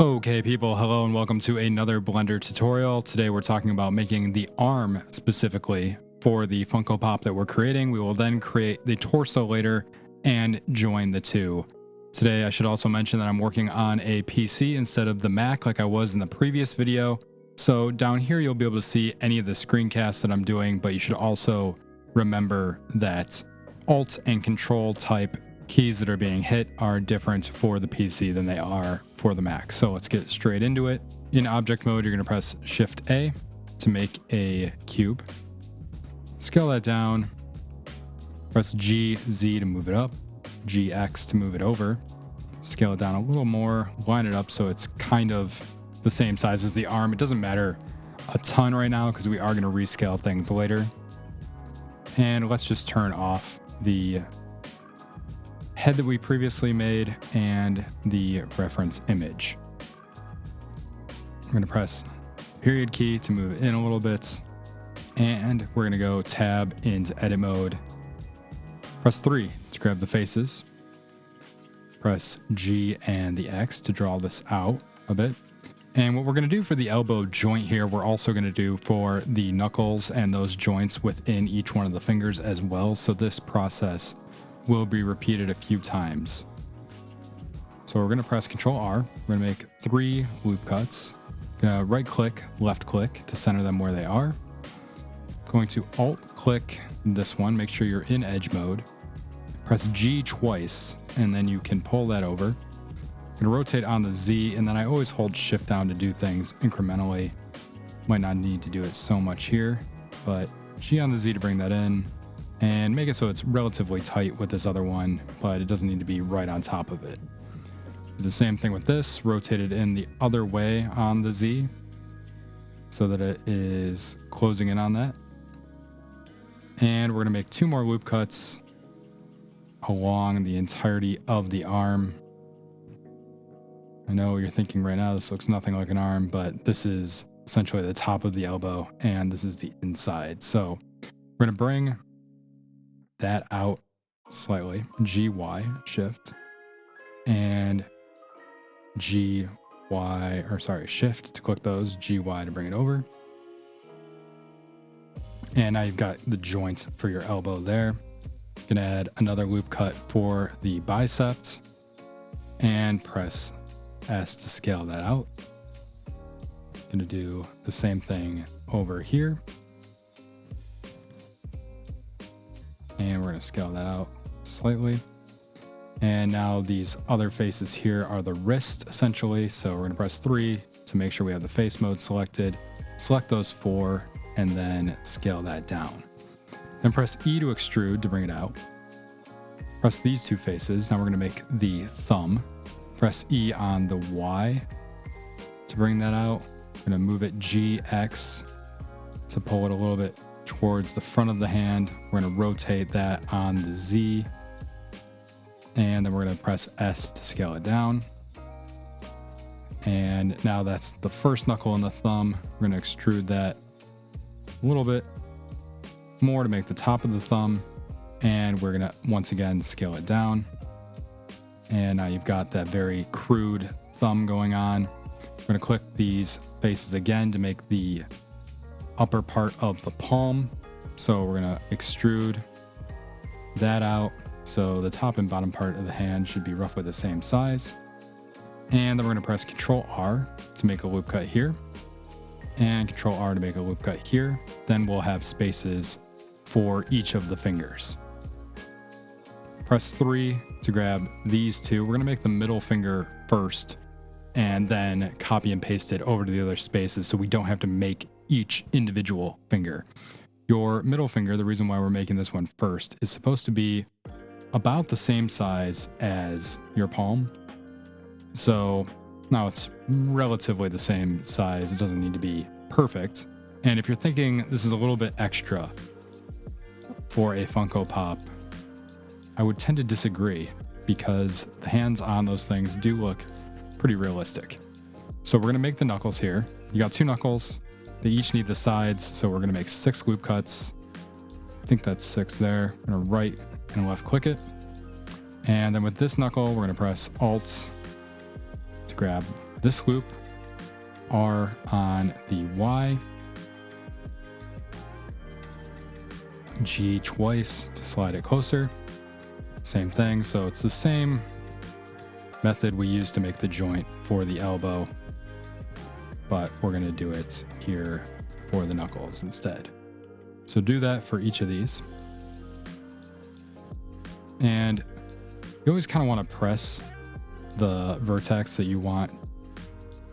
Okay people, hello and welcome to another Blender tutorial. Today we're talking about making the arm specifically for the Funko Pop that we're creating. We will then create the torso later and join the two. Today I should also mention that I'm working on a PC instead of the Mac like I was in the previous video. So down here you'll be able to see any of the screencasts that I'm doing, but you should also remember that Alt and Control type keys that are being hit are different for the PC than they are for the Mac. So let's get straight into it. In object mode, you're going to press Shift A to make a cube. Scale that down. Press GZ to move it up. GX to move it over. Scale it down a little more. Line it up so it's kind of the same size as the arm. It doesn't matter a ton right now because we are going to rescale things later. And let's just turn off the head that we previously made and the reference image. We're going to press period key to move it in a little bit, and we're going to go tab into edit mode. Press 3 to grab the faces. Press G and the X to draw this out a bit. And what we're going to do for the elbow joint here, we're also going to do for the knuckles and those joints within each one of the fingers as well. So this process will be repeated a few times. So we're going to press Ctrl R. We're going to make 3 loop cuts. Going to right click, left click to center them where they are. Going to Alt click this one. Make sure you're in edge mode. Press G twice, and then you can pull that over. I'm going to rotate on the Z, and then I always hold Shift down to do things incrementally. Might not need to do it so much here, but G on the Z to bring that in. And make it so it's relatively tight with this other one, but it doesn't need to be right on top of it. Do the same thing with this, rotate it in the other way on the Z so that it is closing in on that. And we're going to make 2 more loop cuts along the entirety of the arm. I know you're thinking right now this looks nothing like an arm, but this is essentially the top of the elbow and this is the inside. So we're going to bring that out slightly. GY shift and shift to click those, GY to bring it over. And now you've got the joint for your elbow there. Gonna add another loop cut for the bicep and press S to scale that out. Gonna do the same thing over here. And we're going to scale that out slightly. And now these other faces here are the wrist essentially. So we're going to press 3 to make sure we have the face mode selected. Select those 4 and then scale that down. Then press E to extrude to bring it out. Press these 2 faces. Now we're going to make the thumb. Press E on the Y to bring that out. We're going to move it GX to pull it a little bit towards the front of the hand. We're going to rotate that on the Z, and then we're going to press S to scale it down. And now that's the first knuckle and the thumb. We're going to extrude that a little bit more to make the top of the thumb, and we're going to once again scale it down. And now you've got that very crude thumb going on. We're going to click these faces again to make the upper part of the palm. So we're going to extrude that out. So the top and bottom part of the hand should be roughly the same size. And then we're going to press Ctrl R to make a loop cut here. And Ctrl R to make a loop cut here. Then we'll have spaces for each of the fingers. Press 3 to grab these 2. We're going to make the middle finger first and then copy and paste it over to the other spaces so we don't have to make each individual finger. Your middle finger, the reason why we're making this one first, is supposed to be about the same size as your palm. So now it's relatively the same size. It doesn't need to be perfect. And if you're thinking this is a little bit extra for a Funko Pop, I would tend to disagree because the hands on those things do look pretty realistic. So we're going to make the knuckles here. You got 2 knuckles. They each need the sides, so we're going to make 6 loop cuts. I think that's 6 there. I'm going to right and left click it. And then with this knuckle, we're going to press Alt to grab this loop, R on the Y, G twice to slide it closer. Same thing, so it's the same method we used to make the joint for the elbow, but we're going to do it here for the knuckles instead. So do that for each of these. And you always kind of want to press the vertex that you want,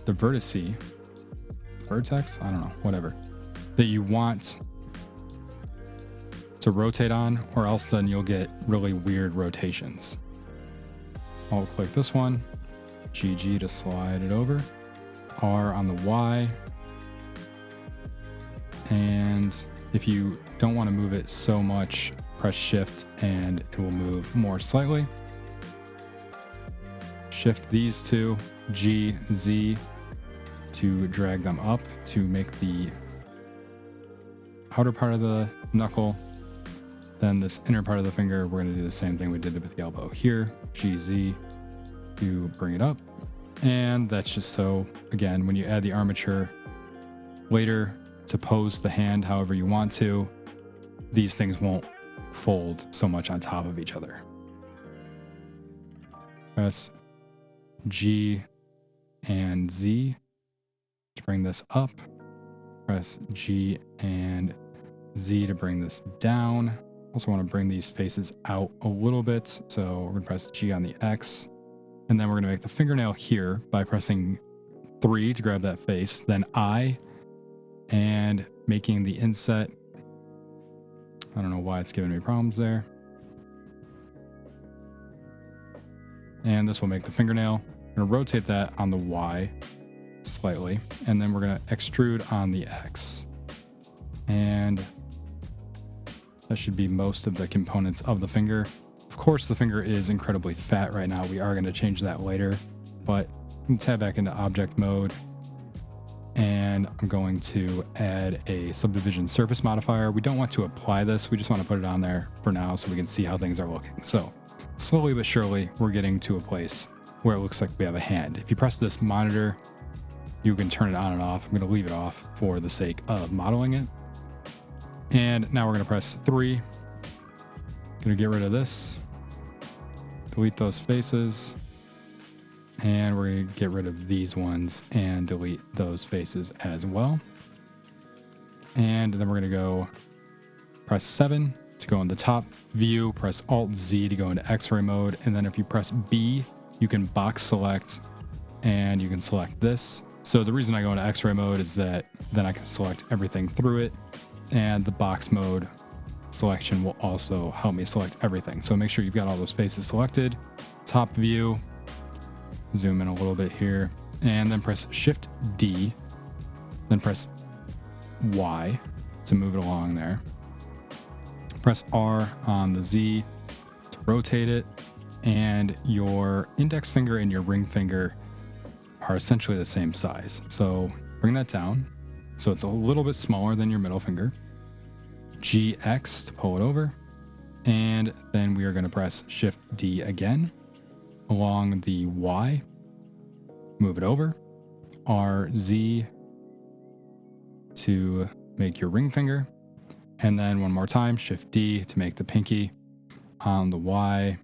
the vertex, I don't know, whatever, that you want to rotate on, or else then you'll get really weird rotations. I'll click this one, GG to slide it over, R on the Y, and if you don't want to move it so much, press Shift and it will move more slightly. Shift these two, G, Z, to drag them up to make the outer part of the knuckle. Then this inner part of the finger, we're going to do the same thing we did with the elbow here, G, Z, to bring it up. And that's just so, again, when you add the armature later to pose the hand however you want to, these things won't fold so much on top of each other. Press G and Z to bring this up. Press G and Z to bring this down. Also want to bring these faces out a little bit. So we're going to press G on the X. And then we're going to make the fingernail here by pressing 3 to grab that face. Then I, and making the inset. I don't know why it's giving me problems there. And this will make the fingernail. I'm going to rotate that on the Y slightly. And then we're going to extrude on the X. And that should be most of the components of the finger. Of course, the finger is incredibly fat right now. We are going to change that later, but I'm going to tab back into object mode. And I'm going to add a subdivision surface modifier. We don't want to apply this. We just want to put it on there for now so we can see how things are looking. So slowly but surely, we're getting to a place where it looks like we have a hand. If you press this monitor, you can turn it on and off. I'm going to leave it off for the sake of modeling it. And now we're going to press 3. Going to get rid of this. Delete those faces. And we're going to get rid of these ones and delete those faces as well. And then we're going to go press 7 to go in the top view, press Alt Z to go into X-ray mode. And then if you press B, you can box select and you can select this. So the reason I go into X-ray mode is that then I can select everything through it. And the box mode selection will also help me select everything. So make sure you've got all those faces selected. Top view. Zoom in a little bit here, and then press Shift D, then press Y to move it along there. Press R on the Z to rotate it, and your index finger and your ring finger are essentially the same size. So bring that down so it's a little bit smaller than your middle finger. GX to pull it over, and then we are going to press Shift D again along the Y, move it over, RZ to make your ring finger, and then one more time, Shift D to make the pinky on the Y,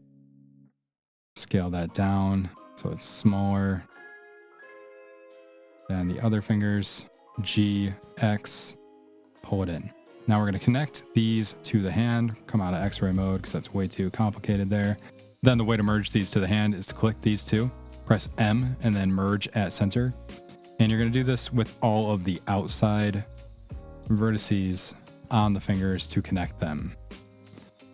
scale that down so it's smaller than the other fingers, G, X, pull it in. Now we're going to connect these to the hand, come out of X-ray mode because that's way too complicated there. Then the way to merge these to the hand is to click these two, press M, and then merge at center. And you're going to do this with all of the outside vertices on the fingers to connect them.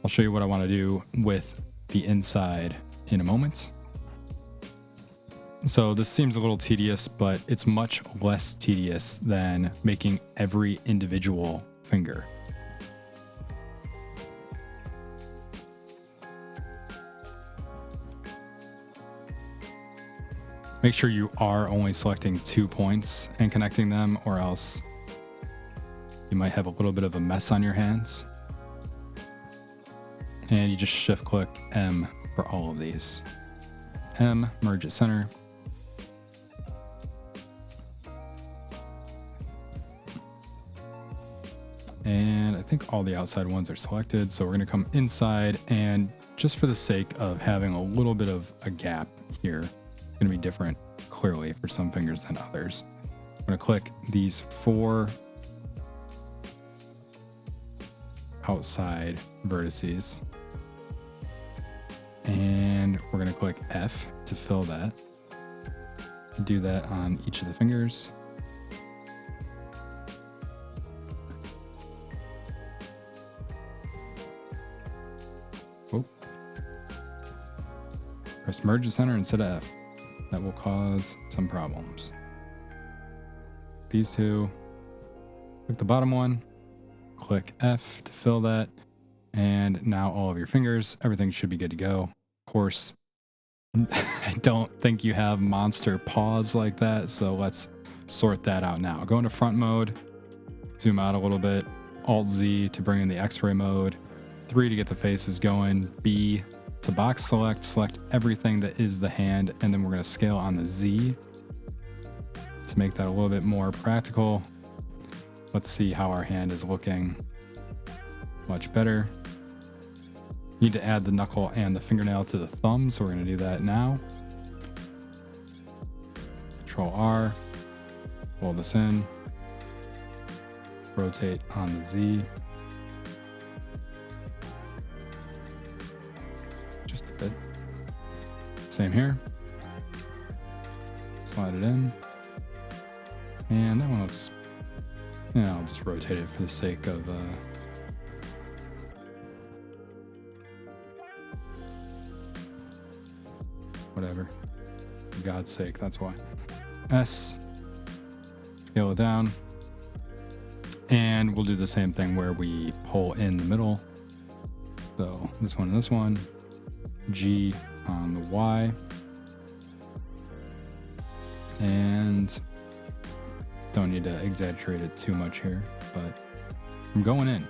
I'll show you what I want to do with the inside in a moment. So this seems a little tedious, but it's much less tedious than making every individual finger. Make sure you are only selecting 2 points and connecting them, or else you might have a little bit of a mess on your hands. And you just shift click M for all of these. M, merge at center. And I think all the outside ones are selected. So we're going to come inside, and just for the sake of having a little bit of a gap here, it's going to be different clearly for some fingers than others. I'm going to click these 4 outside vertices, and we're going to click F to fill that. Do that on each of the fingers. Oh. Press merge to center instead of F. That will cause some problems. These 2. Click the bottom one. Click F to fill that. And now all of your fingers, everything should be good to go. Of course, I don't think you have monster paws like that, so let's sort that out now. Go into front mode, zoom out a little bit, Alt-Z to bring in the X-ray mode, 3 to get the faces going, B to box select everything that is the hand, and then we're going to scale on the Z to make that a little bit more practical. Let's see how our hand is looking. Much better. Need to add the knuckle and the fingernail to the thumb, so we're going to do that now. Control R, pull this in, rotate on the Z. Just a bit. Same here. Slide it in. And that one looks, yeah, I'll just rotate it for the sake of whatever. For God's sake, that's why. S, scale it down. And we'll do the same thing where we pull in the middle. So this one and this one. G on the Y. And don't need to exaggerate it too much here, but I'm going in.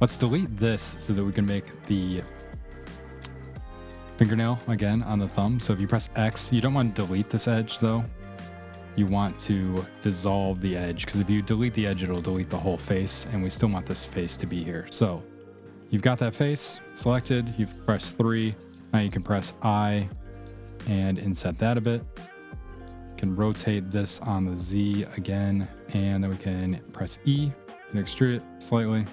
Let's delete this so that we can make the fingernail again on the thumb. So if you press X, you don't want to delete this edge though. You want to dissolve the edge, because if you delete the edge, it'll delete the whole face, and we still want this face to be here. So you've got that face selected, you've pressed 3. Now you can press I and inset that a bit. You can rotate this on the Z again, and then we can press E and extrude it slightly.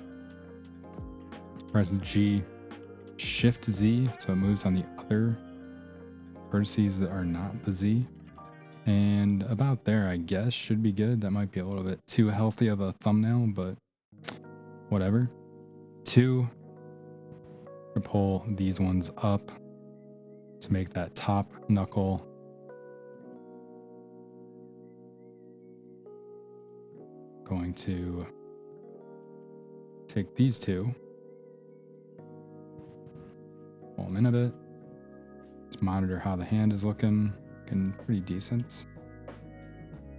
Press G, Shift Z, so it moves on the other vertices that are not the Z. And about there, I guess, should be good. That might be a little bit too healthy of a thumbnail, but whatever. 2, to pull these ones up to make that top knuckle. Going to take these 2, pull them in a bit. Let's monitor how the hand is looking pretty decent.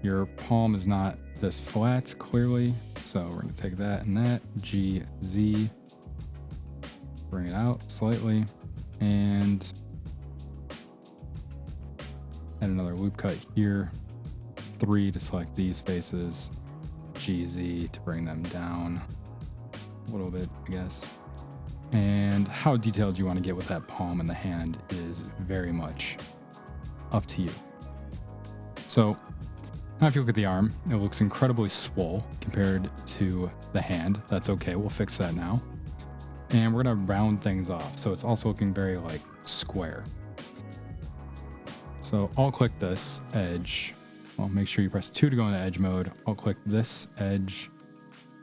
Your palm is not this flat, clearly, so we're going to take that and that. G, Z, bring it out slightly, and add another loop cut here. 3 to select these faces. G, Z to bring them down a little bit, I guess. And how detailed you want to get with that palm and the hand is very much up to you. So now if you look at the arm, it looks incredibly swole compared to the hand. That's okay, we'll fix that now. And we're gonna round things off, so it's also looking very like square. So I'll click this edge. Well, make sure you press 2 to go into edge mode. I'll click this edge,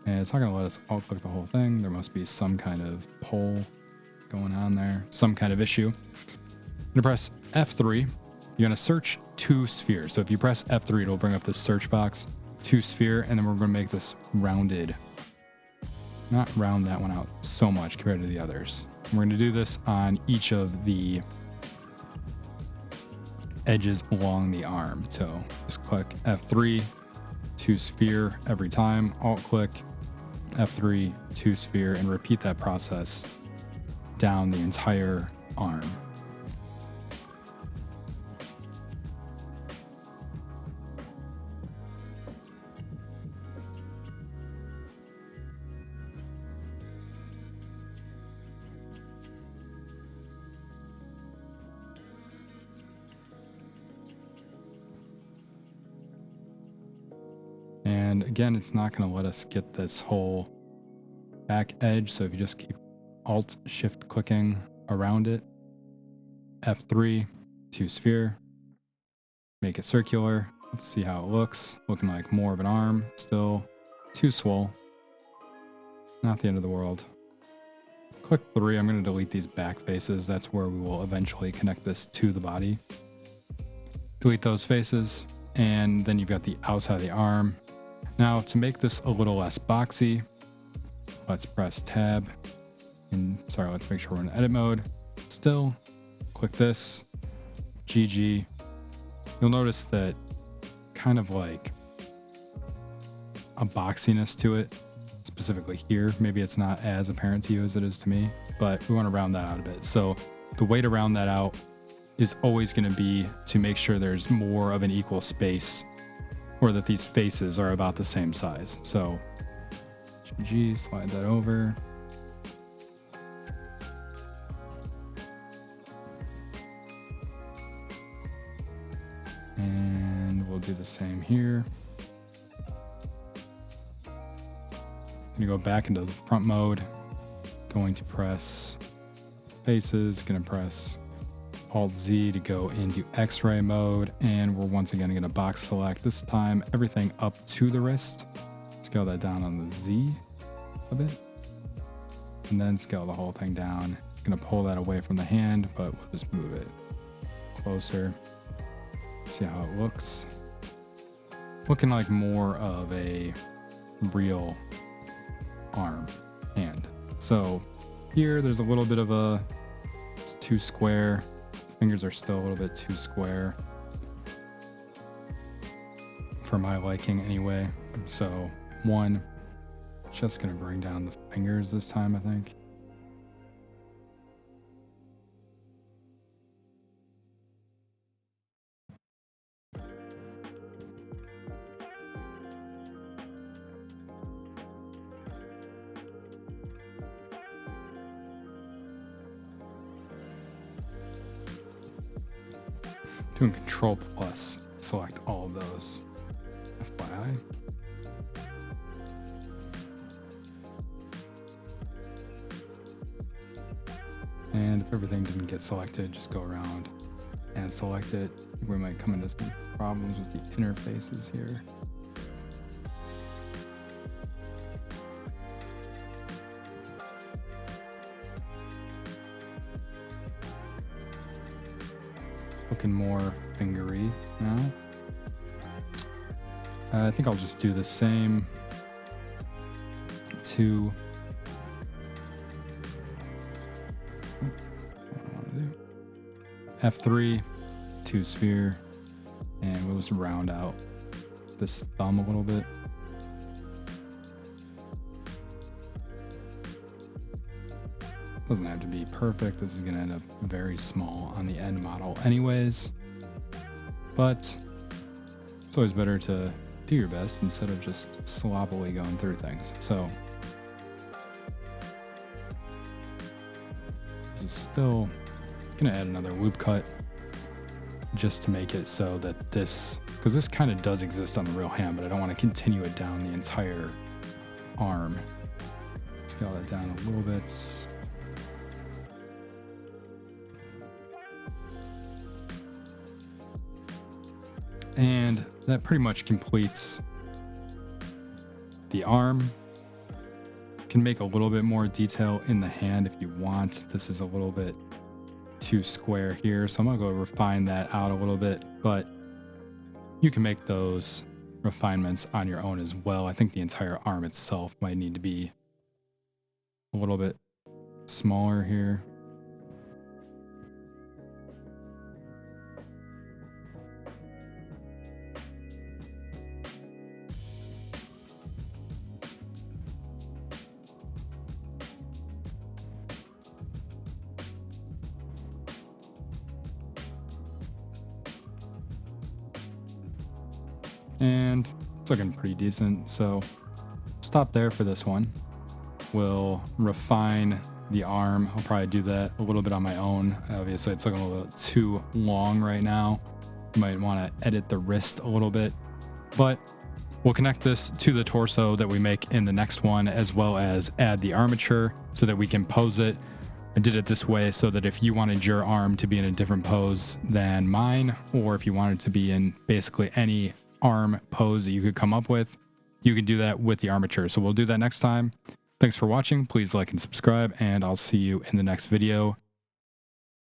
and it's not gonna let us alt click the whole thing. There must be some kind of pull going on there, some kind of issue. I'm gonna press F3. You're gonna search to sphere. So if you press F3, it'll bring up this search box, to sphere, and then we're gonna make this rounded. Not round that one out so much compared to the others. We're gonna do this on each of the edges along the arm. So just click F3, to sphere every time. Alt click F3, to sphere, and repeat that process down the entire arm. And again, it's not going to let us get this whole back edge. So if you just keep Alt Shift clicking around it, F3 to sphere, make it circular. Let's see how it looks. Looking like more of an arm, still too swole. Not the end of the world. Click 3, I'm going to delete these back faces. That's where we will eventually connect this to the body. Delete those faces, and then you've got the outside of the arm. Now to make this a little less boxy, let's press tab, and let's make sure we're in edit mode. Still, click this, GG. You'll notice that kind of like a boxiness to it, specifically here. Maybe it's not as apparent to you as it is to me, but we want to round that out a bit. So the way to round that out is always going to be to make sure there's more of an equal space, or that these faces are about the same size. So GG, slide that over. And we'll do the same here. I'm gonna go back into the front mode, going to press faces, gonna press Alt Z to go into X-ray mode, and we're once again gonna box select, this time everything up to the wrist. Scale that down on the Z a bit, and then scale the whole thing down. Gonna pull that away from the hand, but we'll just move it closer. See how it looks. Looking like more of a real arm hand. So here there's a little bit of it's too square. Fingers are still a little bit too square for my liking anyway. So one, just gonna bring down the fingers this time, I think. Doing Control plus, select all of those. FYI. And if everything didn't get selected, just go around and select it. We might come into some problems with the interfaces here. Looking more fingery now. I think I'll just do the same to F3 to sphere, and we'll just round out this thumb a little bit. Doesn't have to be perfect. This is going to end up very small on the end model anyways, but it's always better to do your best instead of just sloppily going through things. So this is still going to add another loop cut just to make it so that this, because this kind of does exist on the real hand, but I don't want to continue it down the entire arm. Scale that down a little bit. And that pretty much completes the arm. Can make a little bit more detail in the hand if you want. This is a little bit too square here, so I'm gonna go refine that out a little bit, but you can make those refinements on your own as well. I think the entire arm itself might need to be a little bit smaller here. And it's looking pretty decent, so stop there for this one. We'll refine the arm. I'll probably do that a little bit on my own. Obviously it's looking a little too long right now. You might want to edit the wrist a little bit, but We'll connect this to the torso that we make in the next one, as well as add the armature so that we can pose it. I did it this way so that if you wanted your arm to be in a different pose than mine, or if you wanted to be in basically any arm pose that you could come up with, you can do that with the armature. So we'll do that next time. Thanks for watching. Please like and subscribe, and I'll see you in the next video.